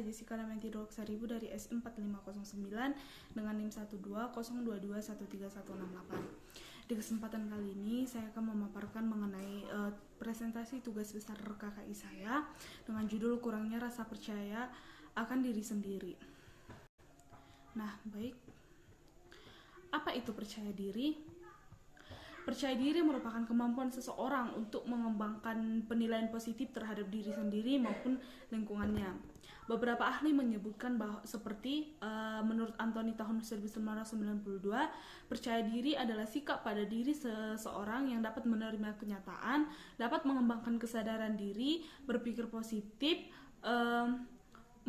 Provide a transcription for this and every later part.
saya Jessica Damayanti Dolok Saribu dari S4509 dengan NIM 12022131668. Di kesempatan kali ini saya akan memaparkan mengenai presentasi tugas besar KKI saya dengan judul kurangnya rasa percaya akan diri sendiri. Nah, baik. Apa itu percaya diri? Percaya diri merupakan kemampuan seseorang untuk mengembangkan penilaian positif terhadap diri sendiri maupun lingkungannya. Beberapa ahli menyebutkan bahwa seperti menurut Anthony tahun 1992, percaya diri adalah sikap pada diri seseorang yang dapat menerima kenyataan, dapat mengembangkan kesadaran diri, berpikir positif,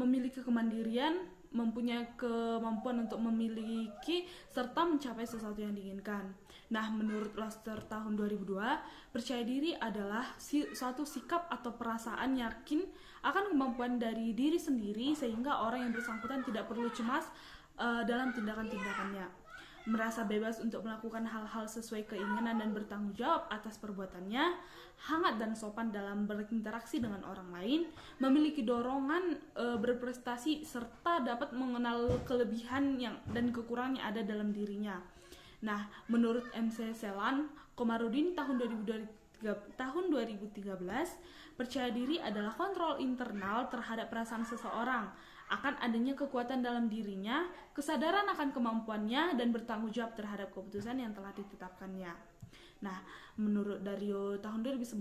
memiliki kemandirian, mempunyai kemampuan untuk memiliki serta mencapai sesuatu yang diinginkan. Nah, menurut Loster tahun 2002, percaya diri adalah suatu sikap atau perasaan yakin akan kemampuan dari diri sendiri sehingga orang yang bersangkutan tidak perlu cemas dalam tindakan-tindakannya. Merasa bebas untuk melakukan hal-hal sesuai keinginan dan bertanggung jawab atas perbuatannya, hangat dan sopan dalam berinteraksi dengan orang lain, memiliki dorongan berprestasi serta dapat mengenal kelebihan dan kekurangan yang ada dalam dirinya. Nah, menurut MC Selan Komarudin tahun 2013, percaya diri adalah kontrol internal terhadap perasaan seseorang akan adanya kekuatan dalam dirinya, kesadaran akan kemampuannya, dan bertanggung jawab terhadap keputusan yang telah ditetapkannya. Nah, menurut Dario tahun 2011,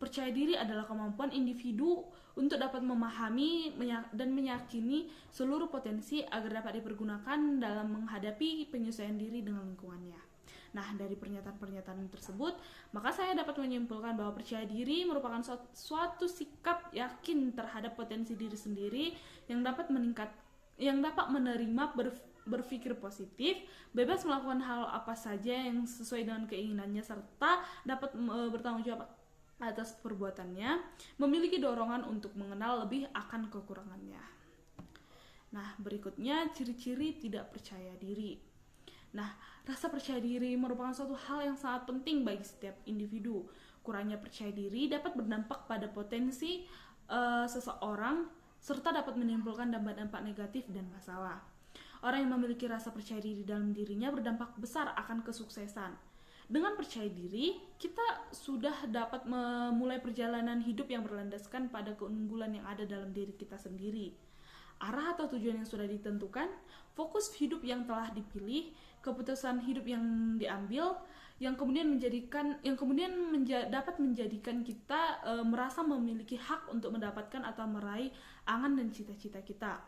percaya diri adalah kemampuan individu untuk dapat memahami dan meyakini seluruh potensi agar dapat dipergunakan dalam menghadapi penyesuaian diri dengan lingkungannya. Nah, dari pernyataan-pernyataan tersebut, maka saya dapat menyimpulkan bahwa percaya diri merupakan suatu sikap yakin terhadap potensi diri sendiri yang dapat menerima berpikir positif, bebas melakukan hal apa saja yang sesuai dengan keinginannya serta dapat bertanggung jawab atas perbuatannya, memiliki dorongan untuk mengenal lebih akan kekurangannya. Nah, berikutnya ciri-ciri tidak percaya diri. Nah, rasa percaya diri merupakan suatu hal yang sangat penting bagi setiap individu. Kurangnya percaya diri dapat berdampak pada potensi seseorang serta dapat menimbulkan dampak-dampak negatif dan masalah. Orang yang memiliki rasa percaya diri dalam dirinya berdampak besar akan kesuksesan. Dengan percaya diri, kita sudah dapat memulai perjalanan hidup yang berlandaskan pada keunggulan yang ada dalam diri kita sendiri. Arah atau tujuan yang sudah ditentukan, fokus hidup yang telah dipilih, keputusan hidup yang diambil, yang kemudian dapat menjadikan kita merasa memiliki hak untuk mendapatkan atau meraih angan dan cita-cita kita.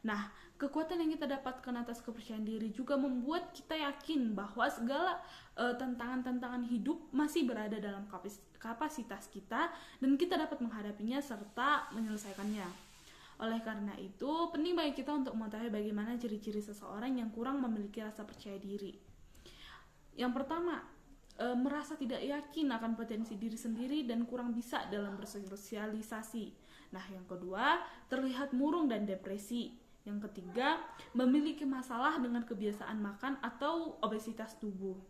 Nah, kekuatan yang kita dapatkan atas kepercayaan diri juga membuat kita yakin bahwa segala tantangan-tantangan hidup masih berada dalam kapasitas kita dan kita dapat menghadapinya serta menyelesaikannya. Oleh karena itu, penting bagi kita untuk mengetahui bagaimana ciri-ciri seseorang yang kurang memiliki rasa percaya diri. Yang pertama, merasa tidak yakin akan potensi diri sendiri dan kurang bisa dalam bersosialisasi. Nah, yang kedua, terlihat murung dan depresi. Yang ketiga, memiliki masalah dengan kebiasaan makan atau obesitas tubuh.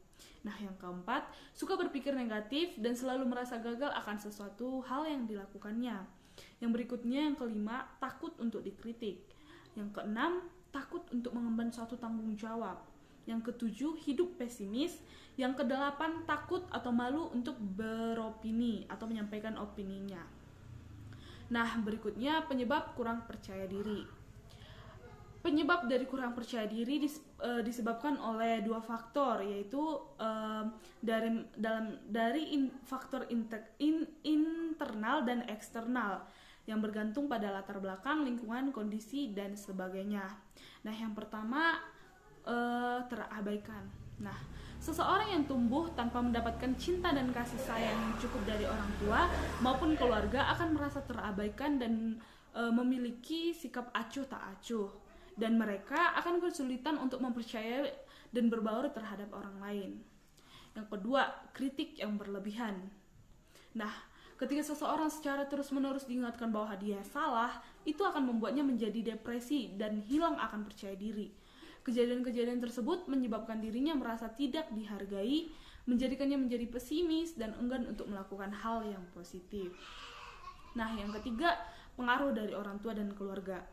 Nah, yang keempat, suka berpikir negatif dan selalu merasa gagal akan sesuatu hal yang dilakukannya. Yang berikutnya, yang kelima, takut untuk dikritik. Yang keenam, takut untuk mengemban suatu tanggung jawab. Yang ketujuh, hidup pesimis. Yang kedelapan, takut atau malu untuk beropini atau menyampaikan opininya. Nah, berikutnya penyebab kurang percaya diri. Penyebab dari kurang percaya diri disebabkan oleh dua faktor, yaitu faktor internal dan eksternal yang bergantung pada latar belakang, lingkungan, kondisi, dan sebagainya. Nah, yang pertama, terabaikan. Nah, seseorang yang tumbuh tanpa mendapatkan cinta dan kasih sayang yang cukup dari orang tua maupun keluarga akan merasa terabaikan dan memiliki sikap acuh tak acuh. Dan mereka akan kesulitan untuk mempercayai dan berbaur terhadap orang lain. Yang kedua, kritik yang berlebihan. Nah, ketika seseorang secara terus-menerus diingatkan bahwa dia salah, itu akan membuatnya menjadi depresi dan hilang akan percaya diri. Kejadian-kejadian tersebut menyebabkan dirinya merasa tidak dihargai, menjadikannya menjadi pesimis dan enggan untuk melakukan hal yang positif. Nah, yang ketiga, pengaruh dari orang tua dan keluarga.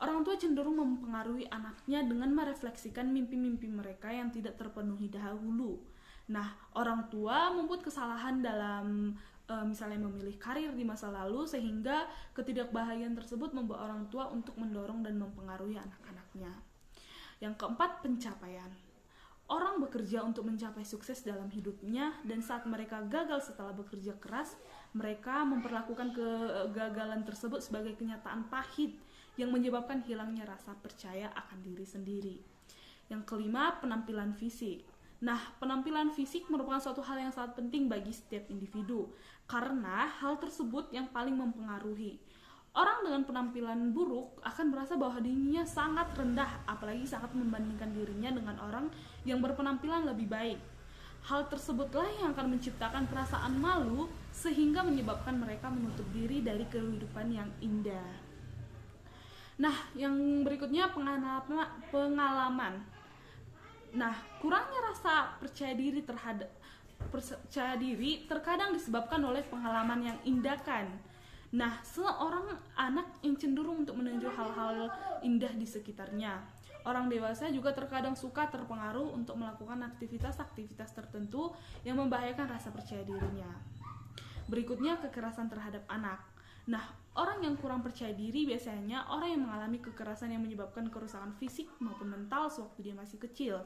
Orang tua cenderung mempengaruhi anaknya dengan merefleksikan mimpi-mimpi mereka yang tidak terpenuhi dahulu. Nah, orang tua membuat kesalahan dalam misalnya memilih karir di masa lalu, sehingga ketidakbahagiaan tersebut membuat orang tua untuk mendorong dan mempengaruhi anak-anaknya. Yang keempat, pencapaian. Orang bekerja untuk mencapai sukses dalam hidupnya, dan saat mereka gagal setelah bekerja keras, mereka memperlakukan kegagalan tersebut sebagai kenyataan pahit yang menyebabkan hilangnya rasa percaya akan diri sendiri. Yang kelima, penampilan fisik. Nah, penampilan fisik merupakan suatu hal yang sangat penting bagi setiap individu, karena hal tersebut yang paling mempengaruhi. Orang dengan penampilan buruk akan merasa bahwa dirinya sangat rendah, apalagi saat membandingkan dirinya dengan orang yang berpenampilan lebih baik. Hal tersebutlah yang akan menciptakan perasaan malu, sehingga menyebabkan mereka menutup diri dari kehidupan yang indah. Nah, yang berikutnya pengalaman. Nah, kurangnya rasa percaya diri terkadang disebabkan oleh pengalaman yang indah kan. Nah, seorang anak yang cenderung untuk meniru hal-hal indah di sekitarnya. Orang dewasa juga terkadang suka terpengaruh untuk melakukan aktivitas-aktivitas tertentu yang membahayakan rasa percaya dirinya. Berikutnya, kekerasan terhadap anak. Nah, orang yang kurang percaya diri biasanya orang yang mengalami kekerasan yang menyebabkan kerusakan fisik maupun mental sewaktu dia masih kecil.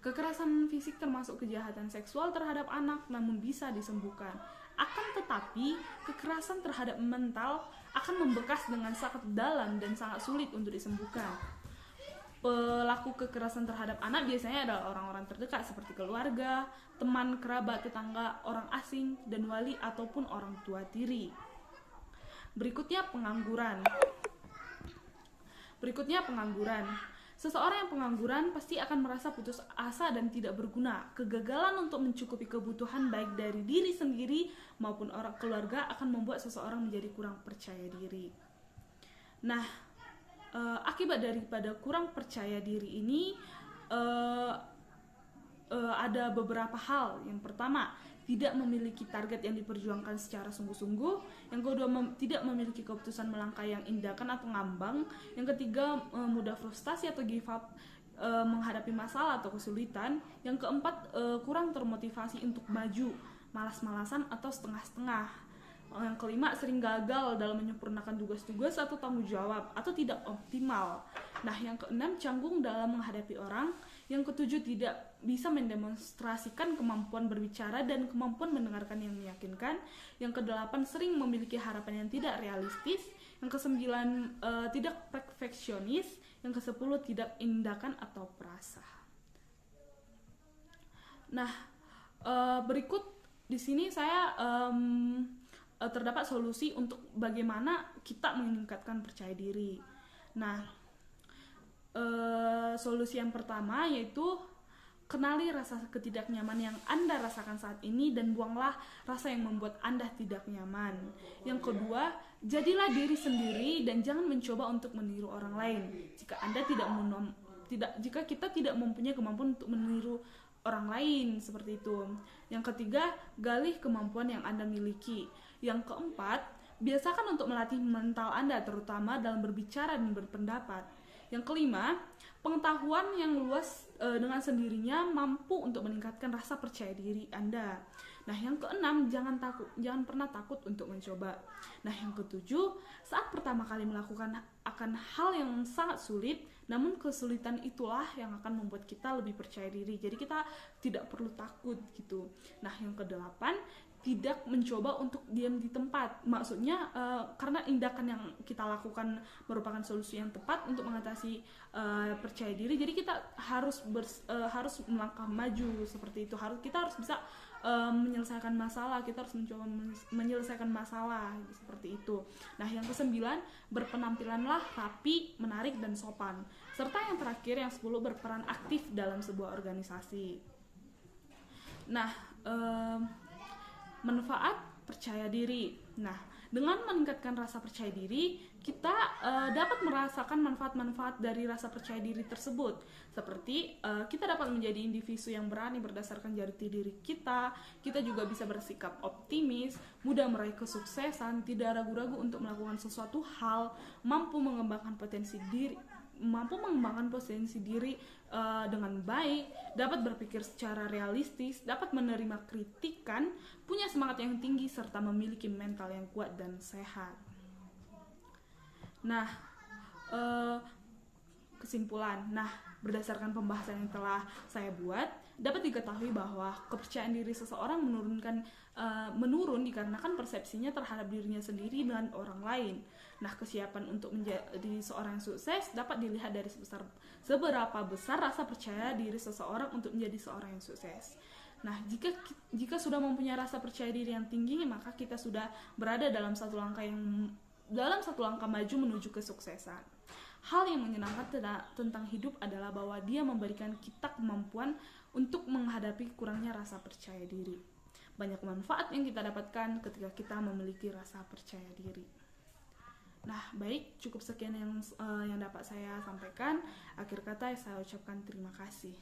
Kekerasan fisik termasuk kejahatan seksual terhadap anak, namun bisa disembuhkan. Akan tetapi, kekerasan terhadap mental akan membekas dengan sangat dalam dan sangat sulit untuk disembuhkan. Pelaku kekerasan terhadap anak biasanya adalah orang-orang terdekat seperti keluarga, teman, kerabat, tetangga, orang asing, dan wali ataupun orang tua tiri. Berikutnya pengangguran. Seseorang yang pengangguran pasti akan merasa putus asa dan tidak berguna. Kegagalan untuk mencukupi kebutuhan baik dari diri sendiri maupun orang keluarga akan membuat seseorang menjadi kurang percaya diri. Nah, akibat daripada kurang percaya diri ini ada beberapa hal. Yang pertama, tidak memiliki target yang diperjuangkan secara sungguh-sungguh. Yang kedua, tidak memiliki keputusan melangkah yang indakan atau ngambang. Yang ketiga, mudah frustasi atau give up menghadapi masalah atau kesulitan. Yang keempat, kurang termotivasi untuk maju, malas-malasan atau setengah-setengah. Yang kelima, sering gagal dalam menyempurnakan tugas-tugas atau tanggung jawab atau tidak optimal. Nah, yang keenam, canggung dalam menghadapi orang. Yang ketujuh, tidak bisa mendemonstrasikan kemampuan berbicara dan kemampuan mendengarkan yang meyakinkan. Yang kedelapan, sering memiliki harapan yang tidak realistis. Yang kesembilan, tidak perfeksionis. Yang kesepuluh, tidak tindakan atau perasa. Nah, berikut di sini saya terdapat solusi untuk bagaimana kita meningkatkan percaya diri. Nah, solusi yang pertama yaitu kenali rasa ketidaknyaman yang Anda rasakan saat ini dan buanglah rasa yang membuat Anda tidak nyaman. Yang kedua, jadilah diri sendiri dan jangan mencoba untuk meniru orang lain. Jika kita tidak mempunyai kemampuan untuk meniru orang lain seperti itu. Yang ketiga, galih kemampuan yang Anda miliki. Yang keempat, biasakan untuk melatih mental Anda terutama dalam berbicara dan berpendapat. Yang kelima, pengetahuan yang luas dengan sendirinya mampu untuk meningkatkan rasa percaya diri Anda. Nah, yang keenam, jangan pernah takut untuk mencoba. Nah, yang ketujuh, saat pertama kali melakukan akan hal yang sangat sulit, namun kesulitan itulah yang akan membuat kita lebih percaya diri. Jadi kita tidak perlu takut gitu. Nah, yang kedelapan, tidak mencoba untuk diam di tempat. Maksudnya karena tindakan yang kita lakukan merupakan solusi yang tepat untuk mengatasi percaya diri. Jadi kita harus melangkah maju seperti itu. Kita harus bisa menyelesaikan masalah. Kita harus mencoba menyelesaikan masalah seperti itu. Nah, yang kesembilan, berpenampilanlah rapi, menarik dan sopan. Serta yang terakhir, yang 10, berperan aktif dalam sebuah organisasi. Nah, manfaat percaya diri. Nah, dengan meningkatkan rasa percaya diri, kita dapat merasakan manfaat-manfaat dari rasa percaya diri tersebut. Seperti kita dapat menjadi individu yang berani berdasarkan jati diri kita juga bisa bersikap optimis, mudah meraih kesuksesan, tidak ragu-ragu untuk melakukan sesuatu hal, mampu mengembangkan potensi diri dengan baik, dapat berpikir secara realistis, dapat menerima kritikan, punya semangat yang tinggi, serta memiliki mental yang kuat dan sehat. Nah, kesimpulan. Nah, berdasarkan pembahasan yang telah saya buat, dapat diketahui bahwa kepercayaan diri seseorang menurun dikarenakan persepsinya terhadap dirinya sendiri dan orang lain. Nah, kesiapan untuk menjadi seorang yang sukses dapat dilihat dari seberapa besar rasa percaya diri seseorang untuk menjadi seorang yang sukses. Nah, jika sudah mempunyai rasa percaya diri yang tinggi, maka kita sudah berada dalam satu langkah maju menuju kesuksesan. Hal yang menyenangkan tentang hidup adalah bahwa dia memberikan kita kemampuan untuk menghadapi kurangnya rasa percaya diri. Banyak manfaat yang kita dapatkan ketika kita memiliki rasa percaya diri. Nah, baik, cukup sekian yang dapat saya sampaikan. Akhir kata saya ucapkan terima kasih.